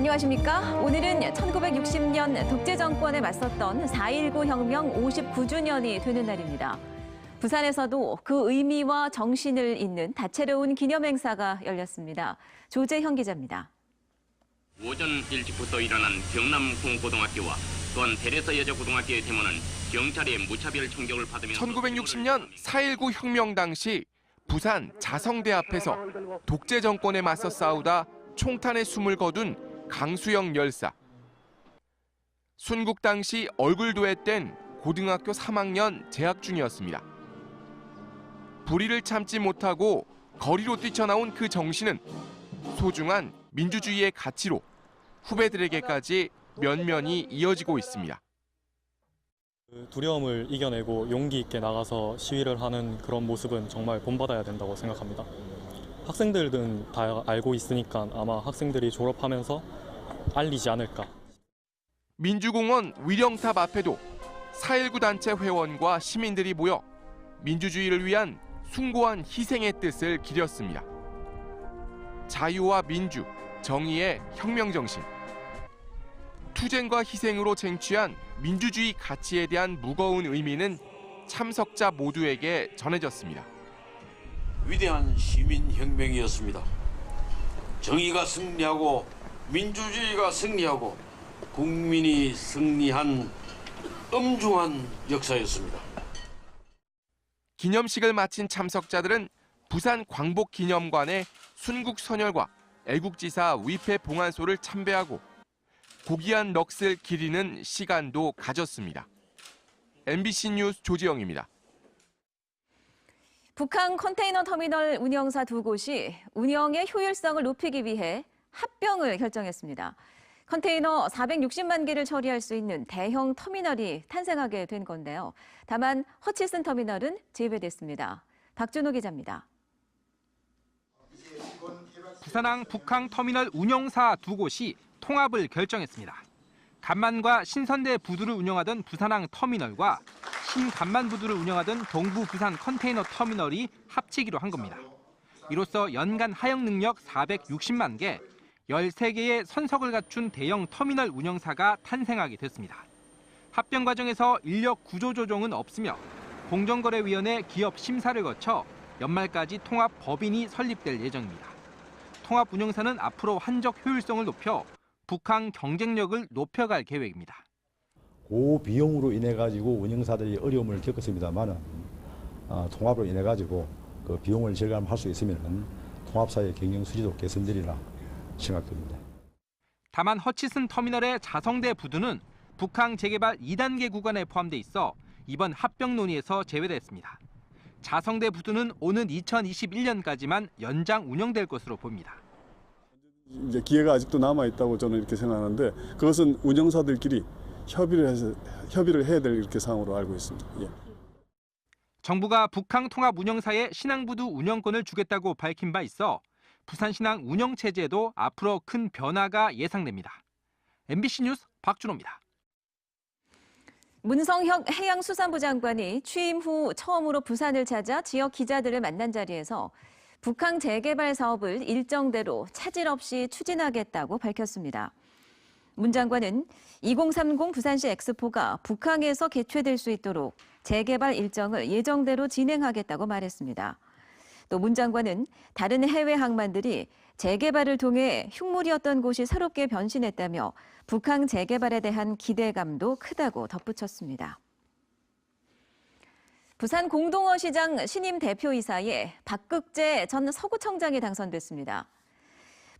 안녕하십니까? 오늘은 1960년 독재 정권에 맞섰던 4.19 혁명 59주년이 되는 날입니다. 부산에서도 그 의미와 정신을 잇는 다채로운 기념행사가 열렸습니다. 조재형 기자입니다. 오전 일찍부터 일어난 경남 공고등학교와 또한 테레사 여자고등학교의 데모는 경찰의 무차별 총격을 받으면서 1960년 4.19 혁명 당시 부산 자성대 앞에서 독재 정권에 맞서 싸우다 총탄에 숨을 거둔 강수영 열사. 순국 당시 얼굴도에 뗀 고등학교 3학년 재학 중이었습니다. 불의를 참지 못하고 거리로 뛰쳐나온 그 정신은 소중한 민주주의의 가치로 후배들에게까지 면면이 이어지고 있습니다. 두려움을 이겨내고 용기 있게 나가서 시위를 하는 그런 모습은 정말 본받아야 된다고 생각합니다. 학생들은 다 알고 있으니까 아마 학생들이 졸업하면서 알리지 않을까. 민주공원 위령탑 앞에도 4.19 단체 회원과 시민들이 모여 민주주의를 위한 숭고한 희생의 뜻을 기렸습니다. 자유와 민주, 정의의 혁명 정신. 투쟁과 희생으로 쟁취한 민주주의 가치에 대한 무거운 의미는 참석자 모두에게 전해졌습니다. 위대한 시민혁명이었습니다. 정의가 승리하고 민주주의가 승리하고 국민이 승리한 엄중한 역사였습니다. 기념식을 마친 참석자들은 부산 광복기념관에 순국선열과 애국지사 위패 봉안소를 참배하고 고귀한 넋을 기리는 시간도 가졌습니다. MBC 뉴스 조지영입니다. 북한 컨테이너 터미널 운영사 두 곳이 운영의 효율성을 높이기 위해 합병을 결정했습니다. 컨테이너 460만 개를 처리할 수 있는 대형 터미널이 탄생하게 된 건데요. 다만 허치슨 터미널은 제외됐습니다. 박준호 기자입니다. 부산항 북항 터미널 운영사 두 곳이 통합을 결정했습니다. 간만과 신선대 부두를 운영하던 부산항 터미널과 신간만 부두를 운영하던 동부 부산 컨테이너 터미널이 합치기로 한 겁니다. 이로써 연간 하역 능력 460만 개, 13개의 선석을 갖춘 대형 터미널 운영사가 탄생하게 됐습니다. 합병 과정에서 인력 구조 조정은 없으며 공정거래위원회 기업 심사를 거쳐 연말까지 통합 법인이 설립될 예정입니다. 통합 운영사는 앞으로 환적 효율성을 높여 북항 경쟁력을 높여갈 계획입니다. 고비용으로 인해 가지고 운영사들이 어려움을 겪었습니다만 통합으로 인해 가지고 그 비용을 절감할 수 있으면 통합사의 경영 수지도 개선되리라 생각됩니다. 다만 허치슨 터미널의 자성대 부두는 북항 재개발 2단계 구간에 포함돼 있어 이번 합병 논의에서 제외됐습니다. 자성대 부두는 오는 2021년까지만 연장 운영될 것으로 보입니다. 이제 기회가 아직도 남아 있다고 저는 이렇게 생각하는데 그것은 운영사들끼리 협의를 해야 될 이렇게 사항으로 알고 있습니다. 예. 정부가 북항 통합 운영사에 신항부두 운영권을 주겠다고 밝힌 바 있어 부산신항 운영 체제에도 앞으로 큰 변화가 예상됩니다. MBC 뉴스 박준호입니다. 문성혁 해양수산부 장관이 취임 후 처음으로 부산을 찾아 지역 기자들을 만난 자리에서 북항 재개발 사업을 일정대로 차질 없이 추진하겠다고 밝혔습니다. 문 장관은 2030 부산시 엑스포가 북항에서 개최될 수 있도록 재개발 일정을 예정대로 진행하겠다고 말했습니다. 또 문 장관은 다른 해외 항만들이 재개발을 통해 흉물이었던 곳이 새롭게 변신했다며 북항 재개발에 대한 기대감도 크다고 덧붙였습니다. 부산 공동어시장 신임 대표이사에 박극재 전 서구청장이 당선됐습니다.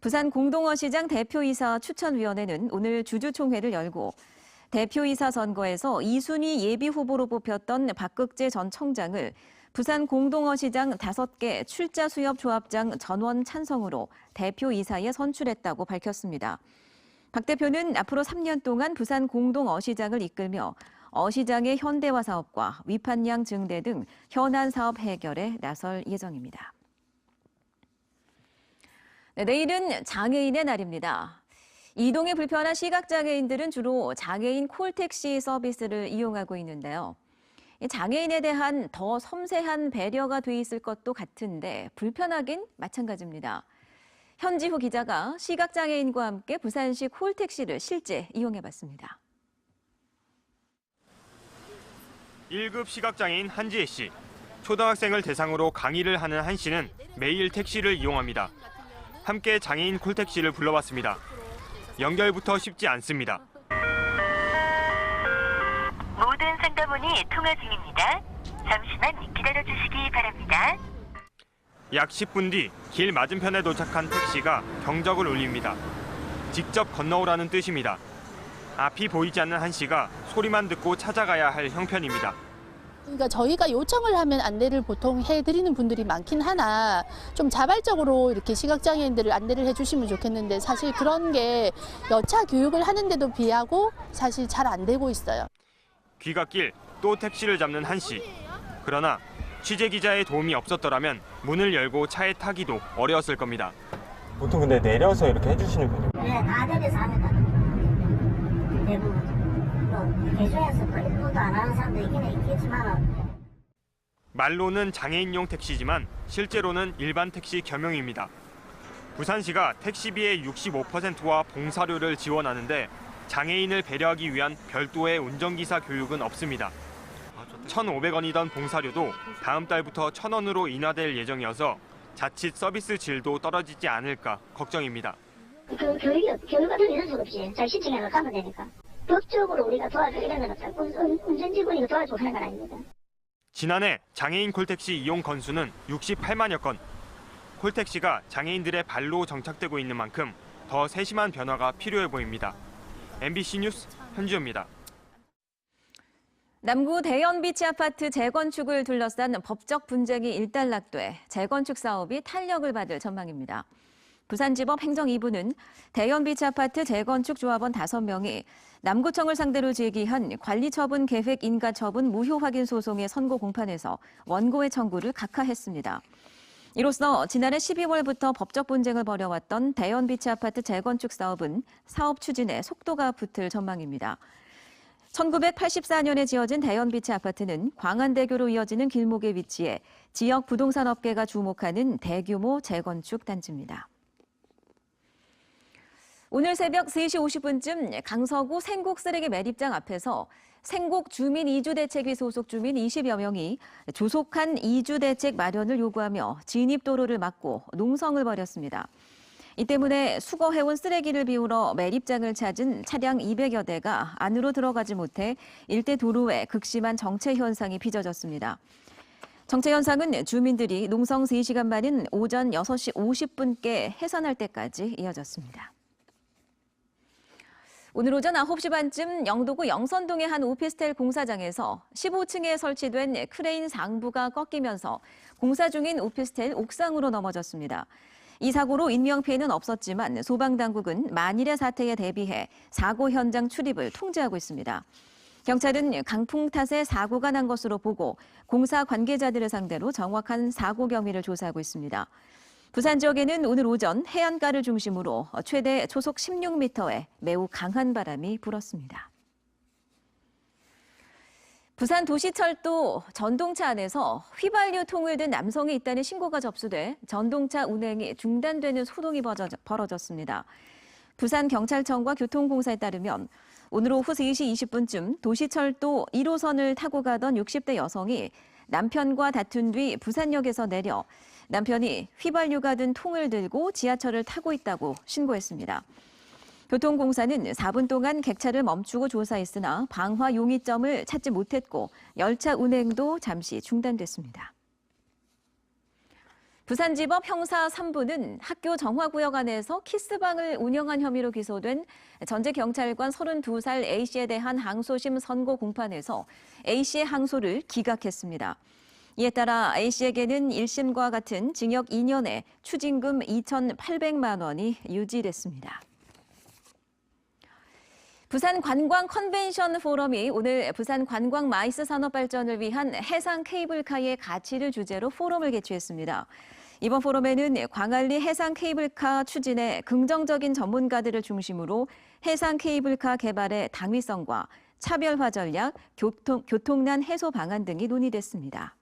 부산 공동어시장 대표이사 추천위원회는 오늘 주주총회를 열고 대표이사 선거에서 2순위 예비후보로 뽑혔던 박극재 전 청장을 부산 공동어시장 5개 출자 수협 조합장 전원 찬성으로 대표이사에 선출했다고 밝혔습니다. 박 대표는 앞으로 3년 동안 부산 공동어시장을 이끌며 어시장의 현대화 사업과 위판량 증대 등 현안 사업 해결에 나설 예정입니다. 네, 내일은 장애인의 날입니다. 이동이 불편한 시각장애인들은 주로 장애인 콜택시 서비스를 이용하고 있는데요. 장애인에 대한 더 섬세한 배려가 돼 있을 것도 같은데 불편하긴 마찬가지입니다. 현지후 기자가 시각장애인과 함께 부산시 콜택시를 실제 이용해봤습니다. 1급 시각장애인 한지혜 씨. 초등학생을 대상으로 강의를 하는 한 씨는 매일 택시를 이용합니다. 함께 장애인 콜택시를 불러봤습니다. 연결부터 쉽지 않습니다. 모든 상담원이 통화 중입니다. 잠시만 기다려주시기 바랍니다. 약 10분 뒤 길 맞은편에 도착한 택시가 경적을 울립니다. 직접 건너오라는 뜻입니다. 앞이 보이지 않는 한 씨가 소리만 듣고 찾아가야 할 형편입니다. 그러니까 저희가 요청을 하면 안내를 보통 해드리는 분들이 많긴 하나 좀 자발적으로 이렇게 시각장애인들을 안내를 해주시면 좋겠는데 사실 그런 게 여차 교육을 하는데도 비하고 사실 잘 안 되고 있어요. 귀갓길 또 택시를 잡는 한 씨. 그러나 취재 기자의 도움이 없었더라면 문을 열고 차에 타기도 어려웠을 겁니다. 보통 근데 내려서 이렇게 해주시는 거예요? 네, 가정에서 하면 대부분 뭐 개중에서 일부도 안 하는 사람도 있긴 있겠지만 말로는 장애인용 택시지만 실제로는 일반 택시 겸용입니다. 부산시가 택시비의 65%와 봉사료를 지원하는데 장애인을 배려하기 위한 별도의 운전기사 교육은 없습니다. 1,500원이던 봉사료도 다음 달부터 1,000원으로 인하될 예정이어서 자칫 서비스 질도 떨어지지 않을까 걱정입니다. 교육을 이런 적 없이 잘 신청해서 가면 되니까 법적으로 우리가 도와주고 이러면 운전직원이 도와주고 하는 건 아닙니다. 지난해 장애인 콜택시 이용 건수는 68만여 건. 콜택시가 장애인들의 발로 정착되고 있는 만큼 더 세심한 변화가 필요해 보입니다. MBC 뉴스 현지호입니다. 남구 대연비치 아파트 재건축을 둘러싼 법적 분쟁이 일단락돼 재건축 사업이 탄력을 받을 전망입니다. 부산지법 행정 2부는 대연비치 아파트 재건축 조합원 5명이 남구청을 상대로 제기한 관리처분 계획 인가처분 무효 확인 소송의 선고 공판에서 원고의 청구를 각하했습니다. 이로써 지난해 12월부터 법적 분쟁을 벌여왔던 대연비치 아파트 재건축 사업은 사업 추진에 속도가 붙을 전망입니다. 1984년에 지어진 대연비치 아파트는 광안대교로 이어지는 길목에 위치해 지역 부동산 업계가 주목하는 대규모 재건축 단지입니다. 오늘 새벽 3시 50분쯤 강서구 생곡 쓰레기 매립장 앞에서 생곡 주민 이주대책위 소속 주민 20여 명이 조속한 이주대책 마련을 요구하며 진입도로를 막고 농성을 벌였습니다. 이 때문에 수거해온 쓰레기를 비우러 매립장을 찾은 차량 200여 대가 안으로 들어가지 못해 일대 도로에 극심한 정체 현상이 빚어졌습니다. 정체 현상은 주민들이 농성 3시간 만인 오전 6시 50분께 해산할 때까지 이어졌습니다. 오늘 오전 9시 반쯤 영도구 영선동의 한 오피스텔 공사장에서 15층에 설치된 크레인 상부가 꺾이면서 공사 중인 오피스텔 옥상으로 넘어졌습니다. 이 사고로 인명피해는 없었지만 소방당국은 만일의 사태에 대비해 사고 현장 출입을 통제하고 있습니다. 경찰은 강풍 탓에 사고가 난 것으로 보고 공사 관계자들을 상대로 정확한 사고 경위를 조사하고 있습니다. 부산 지역에는 오늘 오전 해안가를 중심으로 최대 초속 16m의 매우 강한 바람이 불었습니다. 부산 도시철도 전동차 안에서 휘발유 통을 든 남성이 있다는 신고가 접수돼 전동차 운행이 중단되는 소동이 벌어졌습니다. 부산경찰청과 교통공사에 따르면 오늘 오후 3시 20분쯤 도시철도 1호선을 타고 가던 60대 여성이 남편과 다툰 뒤 부산역에서 내려 남편이 휘발유가 든 통을 들고 지하철을 타고 있다고 신고했습니다. 교통공사는 4분 동안 객차를 멈추고 조사했으나 방화 용의점을 찾지 못했고 열차 운행도 잠시 중단됐습니다. 부산지법 형사 3부는 학교 정화구역 안에서 키스방을 운영한 혐의로 기소된 전직 경찰관 32살 A씨에 대한 항소심 선고 공판에서 A씨의 항소를 기각했습니다. 이에 따라 A씨에게는 1심과 같은 징역 2년에 추징금 2,800만 원이 유지됐습니다. 부산 관광 컨벤션 포럼이 오늘 부산 관광 마이스 산업 발전을 위한 해상 케이블카의 가치를 주제로 포럼을 개최했습니다. 이번 포럼에는 광안리 해상 케이블카 추진에 긍정적인 전문가들을 중심으로 해상 케이블카 개발의 당위성과 차별화 전략, 교통난 해소 방안 등이 논의됐습니다.